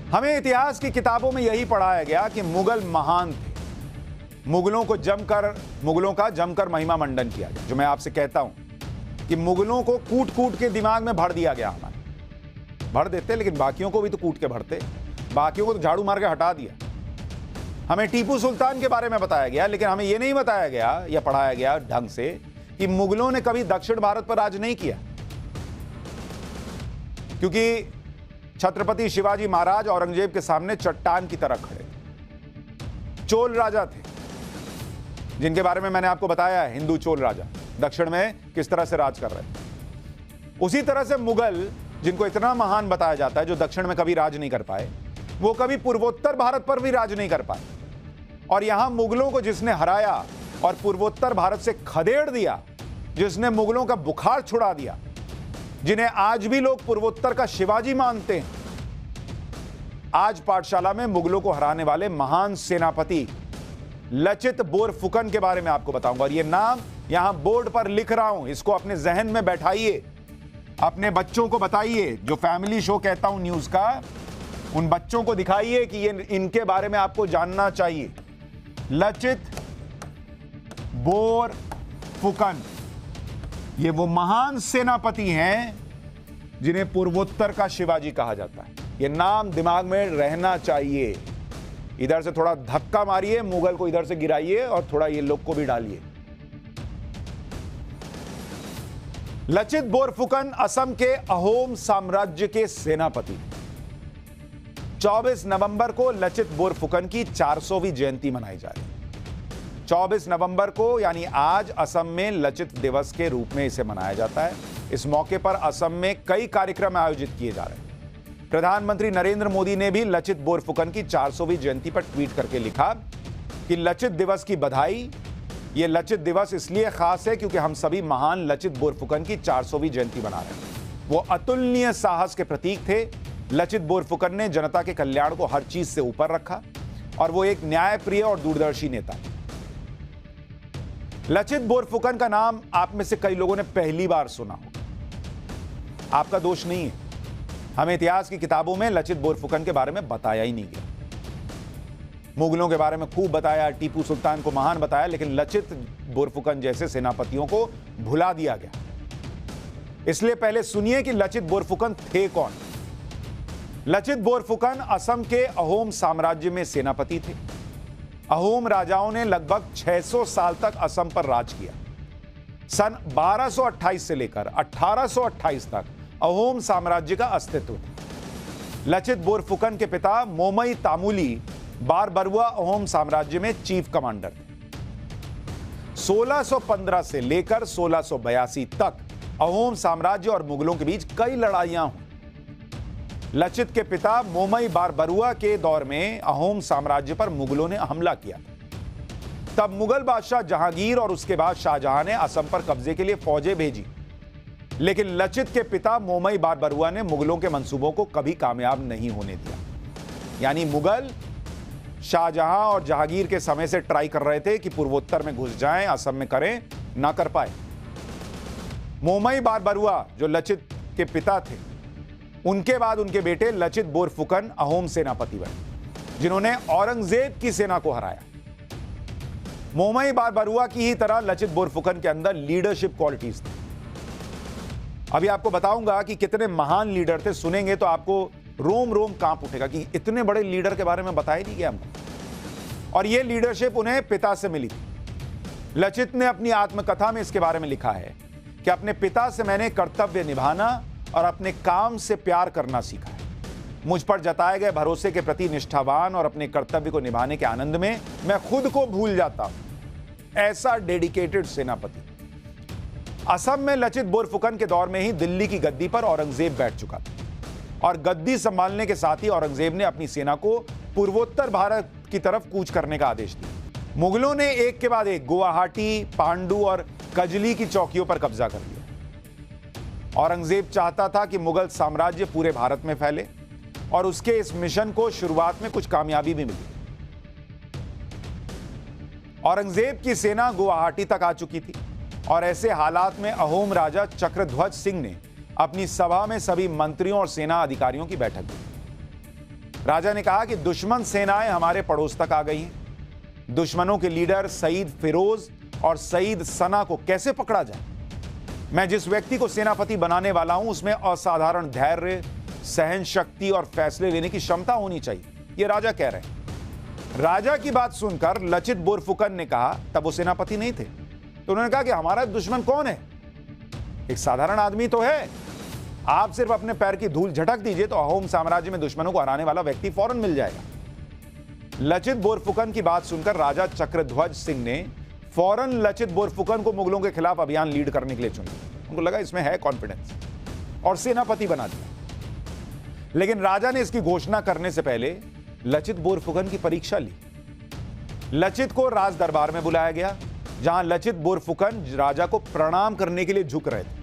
हमें इतिहास की किताबों में यही पढ़ाया गया कि मुगल महान थे। मुगलों का जमकर महिमा मंडन किया गया। जो मैं आपसे कहता हूं कि मुगलों को कूट कूट के दिमाग में भर दिया गया। हमारे भर देते, लेकिन बाकियों को भी तो कूट के भरते। बाकियों को तो झाड़ू मार के हटा दिया। हमें टीपू सुल्तान के बारे में बताया गया, लेकिन हमें यह नहीं बताया गया या पढ़ाया गया ढंग से कि मुगलों ने कभी दक्षिण भारत पर राज नहीं किया, क्योंकि छत्रपति शिवाजी महाराज औरंगजेब के सामने चट्टान की तरह खड़े थे। चोल राजा थे, जिनके बारे में मैंने आपको बताया है, हिंदू चोल राजा दक्षिण में किस तरह से राज कर रहे थे। उसी तरह से मुगल, जिनको इतना महान बताया जाता है, जो दक्षिण में कभी राज नहीं कर पाए, वो कभी पूर्वोत्तर भारत पर भी राज नहीं कर पाए। और यहां मुगलों को जिसने हराया और पूर्वोत्तर भारत से खदेड़ दिया, जिसने मुगलों का बुखार छुड़ा दिया, जिन्हें आज भी लोग पूर्वोत्तर का शिवाजी मानते हैं, आज पाठशाला में मुगलों को हराने वाले महान सेनापति लचित बोरफुकन के बारे में आपको बताऊंगा। और यह नाम यहां बोर्ड पर लिख रहा हूं, इसको अपने जहन में बैठाइए, अपने बच्चों को बताइए। जो फैमिली शो कहता हूं न्यूज का, उन बच्चों को दिखाइए कि ये इनके बारे में आपको जानना चाहिए। लचित बोरफुकन, ये वो महान सेनापति हैं जिन्हें पूर्वोत्तर का शिवाजी कहा जाता है। ये नाम दिमाग में रहना चाहिए। इधर से थोड़ा धक्का मारिए, मुगल को इधर से गिराइए और थोड़ा ये लोग को भी डालिए। लचित बोरफुकन असम के अहोम साम्राज्य के सेनापति। 24 नवंबर को लचित बोरफुकन की 400वीं जयंती मनाई जा रही है। 24 नवंबर को यानी आज असम में लचित दिवस के रूप में इसे मनाया जाता है। इस मौके पर असम में कई कार्यक्रम आयोजित किए जा रहे हैं। प्रधानमंत्री नरेंद्र मोदी ने भी लचित बोरफुकन की 400वीं जयंती पर ट्वीट करके लिखा कि लचित दिवस की बधाई। यह लचित दिवस इसलिए खास है क्योंकि हम सभी महान लचित बोरफुकन की 400वीं जयंती मना रहे हैं। वो अतुलनीय साहस के प्रतीक थे। लचित बोरफुकन ने जनता के कल्याण को हर चीज से ऊपर रखा और वो एक न्यायप्रिय और दूरदर्शी नेता। लचित बोरफुकन का नाम आप में से कई लोगों ने पहली बार सुना होगा। आपका दोष नहीं है। हमें इतिहास की किताबों में लचित बोरफुकन के बारे में बताया ही नहीं गया। मुगलों के बारे में खूब बताया, टीपू सुल्तान को महान बताया, लेकिन लचित बोरफुकन जैसे सेनापतियों को भुला दिया गया। इसलिए पहले सुनिए कि लचित बोरफुकन थे कौन। लचित बोरफुकन असम के अहोम साम्राज्य में सेनापति थे। अहोम राजाओं ने लगभग 600 साल तक असम पर राज किया। सन 1228 से लेकर 1828 तक अहोम साम्राज्य का अस्तित्व था। लचित बोरफुकन के पिता मोमई तामुली बारबरुआ अहोम साम्राज्य में चीफ कमांडर थे। 1615 से लेकर 1682 तक अहोम साम्राज्य और मुगलों के बीच कई लड़ाइयां हुई। लचित के पिता मोमई बारबरुआ के दौर में अहोम साम्राज्य पर मुगलों ने हमला किया था। तब मुगल बादशाह जहांगीर और उसके बाद शाहजहां ने असम पर कब्जे के लिए फौजें भेजी, लेकिन लचित के पिता मोमई बारबरुआ ने मुगलों के मंसूबों को कभी कामयाब नहीं होने दिया। यानी मुगल शाहजहां और जहांगीर के समय से ट्राई कर रहे थे कि पूर्वोत्तर में घुस जाएं, असम में करें, ना कर पाए। मोमई बारबरुआ जो लचित के पिता थे, उनके बाद उनके बेटे लचित बोरफुकन अहोम सेनापति बने, जिन्होंने औरंगजेब की सेना को हराया। मोमई बारबरुआ की ही तरह लचित बोरफुकन के अंदर लीडरशिप क्वालिटीज थी। अभी आपको बताऊंगा कि कितने महान लीडर थे। सुनेंगे तो आपको रोम रोम कांप उठेगा कि इतने बड़े लीडर के बारे में बताया नहीं गया हमको। और यह लीडरशिप उन्हें पिता से मिली थी। लचित ने अपनी आत्मकथा में इसके बारे में लिखा है कि अपने पिता से मैंने कर्तव्य निभाना और अपने काम से प्यार करना सीखा है। मुझ पर जताए गए भरोसे के प्रति निष्ठावान और अपने कर्तव्य को निभाने के आनंद में मैं खुद को भूल जाता हूं। ऐसा डेडिकेटेड सेनापति। असम में लचित बोरफुकन के दौर में ही दिल्ली की गद्दी पर औरंगजेब बैठ चुका था और गद्दी संभालने के साथ ही औरंगजेब ने अपनी सेना को पूर्वोत्तर भारत की तरफ कूच करने का आदेश दिया। मुगलों ने एक के बाद एक गुवाहाटी, पांडु और कजली की चौकियों पर कब्जा कर लिया। औरंगजेब चाहता था कि मुगल साम्राज्य पूरे भारत में फैले और उसके इस मिशन को शुरुआत में कुछ कामयाबी भी मिली। औरंगजेब की सेना गुवाहाटी तक आ चुकी थी और ऐसे हालात में अहोम राजा चक्रध्वज सिंह ने अपनी सभा में सभी मंत्रियों और सेना अधिकारियों की बैठक की। राजा ने कहा कि दुश्मन सेनाएं हमारे पड़ोस तक आ गई हैं। दुश्मनों के लीडर सईद फिरोज और सईद सना को कैसे पकड़ा जाए? मैं जिस व्यक्ति को सेनापति बनाने वाला हूं उसमें असाधारण धैर्य, सहन शक्ति और फैसले लेने की क्षमता होनी चाहिए, ये राजा कह रहे हैं। राजा की बात सुनकर लचित बोरफुकन ने कहा, तब वो सेनापति नहीं थे, तो उन्होंने कहा कि हमारा दुश्मन कौन है? एक साधारण आदमी तो है। आप सिर्फ अपने पैर की धूल झटक दीजिए तो अहोम साम्राज्य में दुश्मनों को हराने वाला व्यक्ति फौरन मिल जाएगा। लचित बोरफुकन की बात सुनकर राजा चक्रध्वज सिंह ने फौरन लचित बोरफुकन को मुगलों के खिलाफ अभियान लीड करने के लिए चुना। उनको लगा इसमें है कॉन्फिडेंस, और सेनापति बना दिया। लेकिन राजा ने इसकी घोषणा करने से पहले लचित बोरफुकन की परीक्षा ली। लचित को राज दरबार में बुलाया गया, जहां लचित बोरफुकन राजा को प्रणाम करने के लिए झुक रहे थे।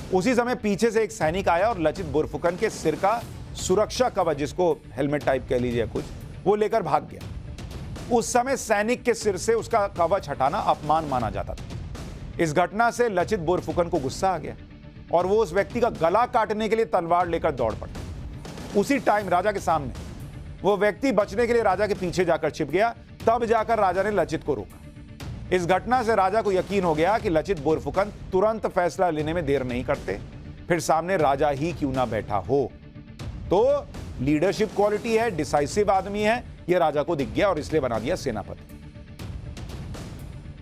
उसी समय पीछे से एक सैनिक आया और लचित बोरफुकन के सिर का सुरक्षा कवच, जिसको हेलमेट टाइप कह लीजिए कुछ, वो लेकर भाग गया। उस समय सैनिक के सिर से उसका कवच हटाना अपमान माना जाता था। इस घटना से लचित बोरफुकन को गुस्सा आ गया और वो उस व्यक्ति का गला काटने के लिए तलवार लेकर दौड़ पड़ा। उसी टाइम राजा के सामने वो व्यक्ति बचने के लिए राजा के पीछे जाकर छिप गया। तब जाकर राजा ने लचित को रोका। इस घटना से राजा को यकीन हो गया कि लचित बोरफुकन तुरंत फैसला लेने में देर नहीं करते, फिर सामने राजा ही क्यों ना बैठा हो। तो लीडरशिप क्वालिटी है, डिसाइसिव आदमी है, यह राजा को दिख गया और इसलिए बना दिया सेनापति।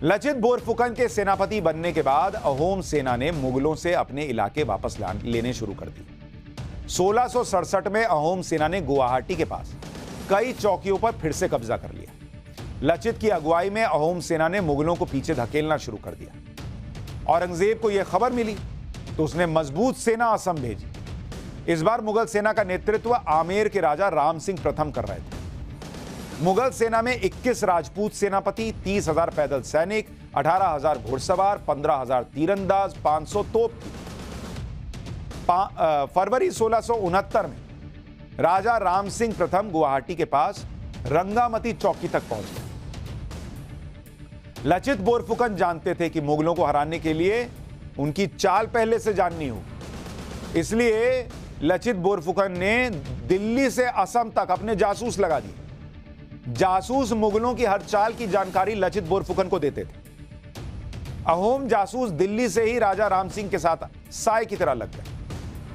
लचित बोरफुकन के सेनापति बनने के बाद अहोम सेना ने मुगलों से अपने इलाके वापस लेने शुरू कर दिए। 1667 में अहोम सेना ने गुवाहाटी के पास कई चौकियों पर फिर से कब्जा कर लिया। लचित की अगुवाई में अहोम सेना ने मुगलों को पीछे धकेलना शुरू कर दिया। औरंगजेब को यह खबर मिली तो उसने मजबूत सेना असम भेजी। इस बार मुगल सेना का नेतृत्व आमेर के राजा राम सिंह प्रथम कर रहे थे। मुगल सेना में 21 राजपूत सेनापति, 30,000 पैदल सैनिक, 18,000 घुड़सवार, 15,000 तीरंदाज, 500 तोप थी। फरवरी 1669 में राजा राम सिंह प्रथम गुवाहाटी के पास रंगामती चौकी तक पहुंच गए। लचित बोरफुकन जानते थे कि मुगलों को हराने के लिए उनकी चाल पहले से जाननी हो, इसलिए लचित बोरफुकन ने दिल्ली से असम तक अपने जासूस लगा दिए। जासूस मुगलों की हर चाल की जानकारी लचित बोरफुकन को देते थे। अहोम जासूस दिल्ली से ही राजा राम सिंह के साथ साए की तरह लग गए।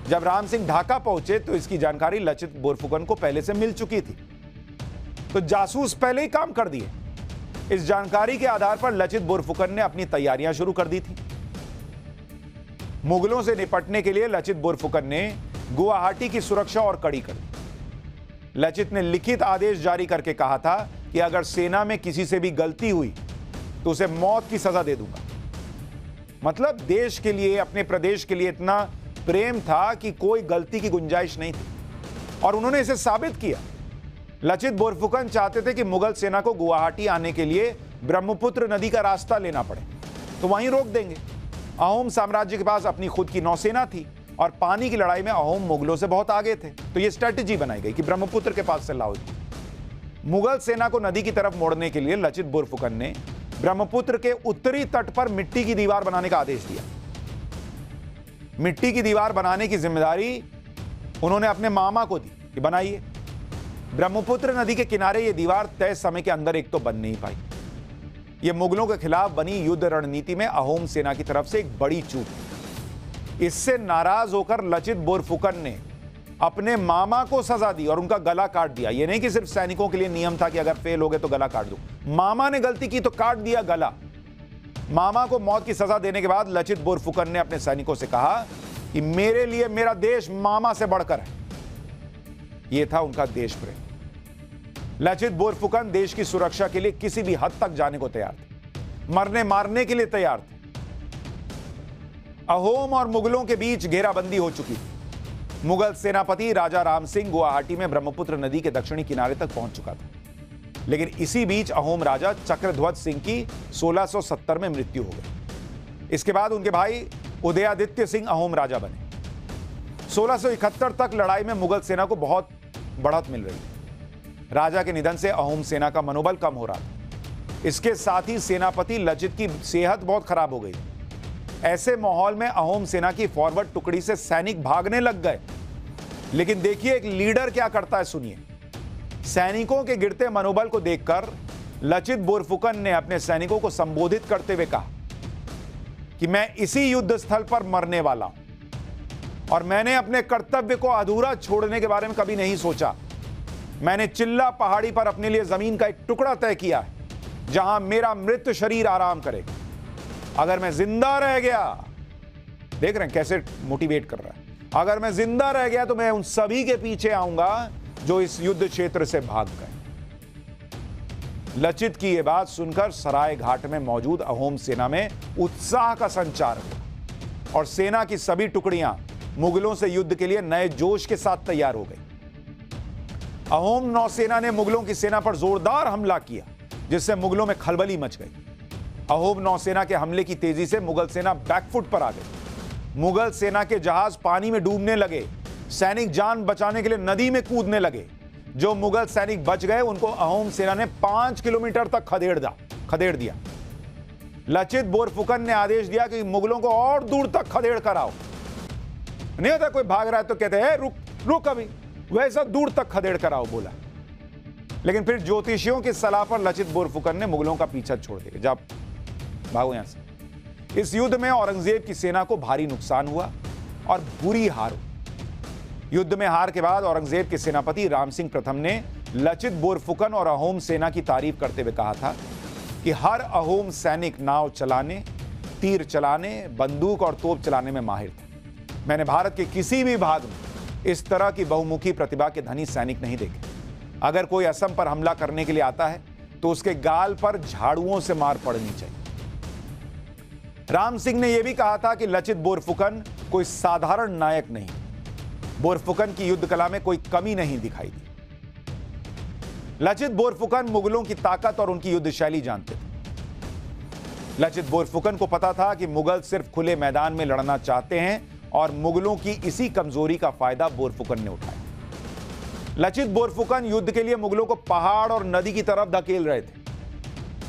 जब राम सिंह ढाका पहुंचे तो इसकी जानकारी लचित बोरफुकन को पहले से मिल चुकी थी, तो जासूस पहले ही काम कर दिए। इस जानकारी के आधार पर लचित बोरफुकन ने अपनी तैयारियां शुरू कर दी थी। मुगलों से निपटने के लिए लचित बोरफुकन ने गुवाहाटी की सुरक्षा और कड़ी कर दी। लचित ने लिखित आदेश जारी करके कहा था कि अगर सेना में किसी से भी गलती हुई तो उसे मौत की सजा दे दूंगा। मतलब देश के लिए, अपने प्रदेश के लिए इतना प्रेम था कि कोई गलती की गुंजाइश नहीं थी, और उन्होंने इसे साबित किया। लचित बोरफुकन चाहते थे कि मुगल सेना को गुवाहाटी आने के लिए ब्रह्मपुत्र नदी का रास्ता लेना पड़े, तो वहीं रोक देंगे। अहोम साम्राज्य के पास अपनी खुद की नौसेना थी और पानी की लड़ाई में अहोम मुगलों से बहुत आगे थे, तो यह स्ट्रेटेजी बनाई गई कि ब्रह्मपुत्र के पास से लाओ। मुगल सेना को नदी की तरफ मोड़ने के लिए लचित बोरफुकन ने ब्रह्मपुत्र के उत्तरी तट पर मिट्टी की दीवार बनाने का आदेश दिया। मिट्टी की दीवार बनाने की जिम्मेदारी उन्होंने अपने मामा को दी कि बनाइए। ब्रह्मपुत्र नदी के किनारे यह दीवार तय समय के अंदर एक तो बन नहीं पाई। यह मुगलों के खिलाफ बनी युद्ध रणनीति में अहोम सेना की तरफ से एक बड़ी चूक। इससे नाराज होकर लचित बोरफुकन ने अपने मामा को सजा दी और उनका गला काट दिया। यह नहीं कि सिर्फ सैनिकों के लिए नियम था कि अगर फेल हो गए तो गला काट दो। मामा ने गलती की तो काट दिया गला। मामा को मौत की सजा देने के बाद लचित बोरफुकन ने अपने सैनिकों से कहा कि मेरे लिए मेरा देश मामा से बढ़कर है। यह था उनका देश प्रेम। लचित बोरफुकन देश की सुरक्षा के लिए किसी भी हद तक जाने को तैयार थे, मरने मारने के लिए तैयार थे। अहोम और मुगलों के बीच घेराबंदी हो चुकी थी। मुगल सेनापति राजा राम सिंह गुवाहाटी में ब्रह्मपुत्र नदी के दक्षिणी किनारे तक पहुंच चुका था, लेकिन इसी बीच अहोम राजा चक्रध्वज सिंह की 1670 में मृत्यु हो गई। इसके बाद उनके भाई उदयादित्य सिंह अहोम राजा बने। 1671 तक लड़ाई में मुगल सेना को बहुत बढ़त मिल रही थी। राजा के निधन से अहोम सेना का मनोबल कम हो रहा था। इसके साथ ही सेनापति लचित की सेहत बहुत खराब हो गई। ऐसे माहौल में अहोम सेना की फॉरवर्ड टुकड़ी से सैनिक भागने लग गए। लेकिन देखिए एक लीडर क्या करता है, सुनिए। सैनिकों के गिरते मनोबल को देखकर लचित बोरफुकन ने अपने सैनिकों को संबोधित करते हुए कहा कि मैं इसी युद्ध स्थल पर मरने वाला हूं और मैंने अपने कर्तव्य को अधूरा छोड़ने के बारे में कभी नहीं सोचा। मैंने चिल्ला पहाड़ी पर अपने लिए जमीन का एक टुकड़ा तय किया है जहां मेरा मृत शरीर आराम करे। अगर मैं जिंदा रह गया, देख रहे हैं कैसे मोटिवेट कर रहा है, अगर मैं जिंदा रह गया तो मैं उन सभी के पीछे आऊंगा जो इस युद्ध क्षेत्र से भाग गए। लचित की यह बात सुनकर सराय घाट में मौजूद अहोम सेना में उत्साह का संचार हुआ और सेना की सभी टुकड़ियां मुगलों से युद्ध के लिए नए जोश के साथ तैयार हो गई। अहोम नौसेना ने मुगलों की सेना पर जोरदार हमला किया जिससे मुगलों में खलबली मच गई। अहोम नौसेना के हमले की तेजी से मुगल सेना बैकफुट पर आ गई। मुगल सेना के जहाज पानी में डूबने लगे। सैनिक जान बचाने के लिए नदी में कूदने लगे। जो मुगल सैनिक बच गए उनको अहोम सेना ने 5 किलोमीटर तक खदेड़ दिया। लचित बोरफुकन ने आदेश दिया कि मुगलों को और दूर तक खदेड़ कर आओ। नहीं होता कोई भाग रहा है तो कहते हैं रुक अभी, वैसा दूर तक खदेड़ कर आओ बोला। लेकिन फिर ज्योतिषियों की सलाह पर लचित बोरफुकन ने मुगलों का पीछा छोड़ दिया। जब भागो यहां से। इस युद्ध में औरंगजेब की सेना को भारी नुकसान हुआ और बुरी हार हुई। युद्ध में हार के बाद औरंगजेब के सेनापति राम सिंह प्रथम ने लचित बोरफुकन और अहोम सेना की तारीफ करते हुए कहा था कि हर अहोम सैनिक नाव चलाने, तीर चलाने, बंदूक और तोप चलाने में माहिर था। मैंने भारत के किसी भी भाग में इस तरह की बहुमुखी प्रतिभा के धनी सैनिक नहीं देखे। अगर कोई असम पर हमला करने के लिए आता है तो उसके गाल पर झाड़ुओं से मार पड़नी चाहिए। राम सिंह ने यह भी कहा था कि लचित बोरफुकन कोई साधारण नायक नहीं। बोरफुकन की युद्ध कला में कोई कमी नहीं दिखाई दी। लचित बोरफुकन मुगलों की ताकत और उनकी युद्ध शैली जानते थे। लचित बोरफुकन को पता था कि मुगल सिर्फ खुले मैदान में लड़ना चाहते हैं और मुगलों की इसी कमजोरी का फायदा बोरफुकन ने उठाया। लचित बोरफुकन युद्ध के लिए मुगलों को पहाड़ और नदी की तरफ धकेल रहे थे।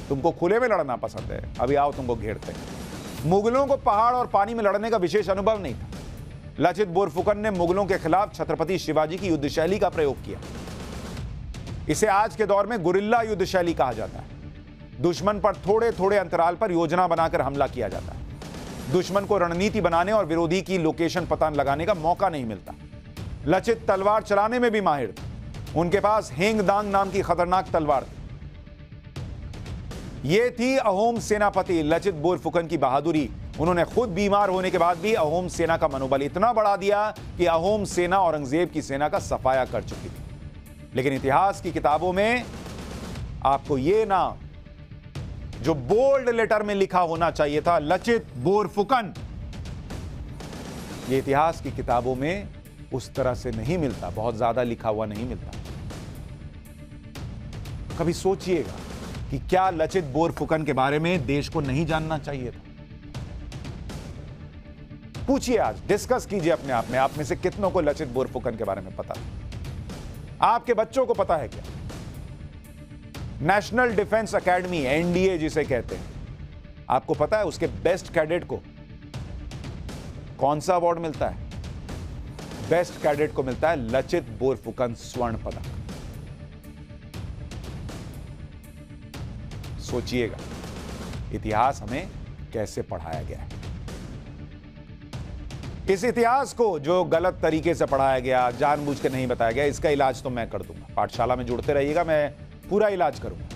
तुमको खुले में लड़ना पसंद है, अभी आओ तुमको घेरते हैं। मुगलों को पहाड़ और पानी में लड़ने का विशेष अनुभव नहीं था। लचित बोरफुकन ने मुगलों के खिलाफ छत्रपति शिवाजी की युद्ध शैली का प्रयोग किया। इसे आज के दौर में गुरिल्ला युद्ध शैली कहा जाता है। दुश्मन पर थोड़े थोड़े अंतराल पर योजना बनाकर हमला किया जाता है। दुश्मन को रणनीति बनाने और विरोधी की लोकेशन पता लगाने का मौका नहीं मिलता। लचित तलवार चलाने में भी माहिर थे। उनके पास हेंग दांग नाम की खतरनाक तलवार थी। यह थी अहोम सेनापति लचित बोरफुकन की बहादुरी। उन्होंने खुद बीमार होने के बाद भी अहोम सेना का मनोबल इतना बढ़ा दिया कि अहोम सेना औरंगजेब की सेना का सफाया कर चुकी थी। लेकिन इतिहास की किताबों में आपको यह नाम जो बोल्ड लेटर में लिखा होना चाहिए था, लचित बोरफुकन, यह इतिहास की किताबों में उस तरह से नहीं मिलता, बहुत ज्यादा लिखा हुआ नहीं मिलता। कभी सोचिएगा कि क्या लचित बोरफुकन के बारे में देश को नहीं जानना चाहिए था? पूछिए, आज डिस्कस कीजिए अपने आप में, आप में से कितनों को लचित बोरफुकन के बारे में पता है? आपके बच्चों को पता है क्या? नेशनल डिफेंस एकेडमी, एनडीए जिसे कहते हैं, आपको पता है उसके बेस्ट कैडेट को कौन सा अवार्ड मिलता है? बेस्ट कैडेट को मिलता है लचित बोरफुकन स्वर्ण पदक। सोचिएगा इतिहास हमें कैसे पढ़ाया गया है। इस इतिहास को जो गलत तरीके से पढ़ाया गया, जानबूझ के नहीं बताया गया, इसका इलाज तो मैं कर दूंगा। पाठशाला में जुड़ते रहिएगा, मैं पूरा इलाज करूंगा।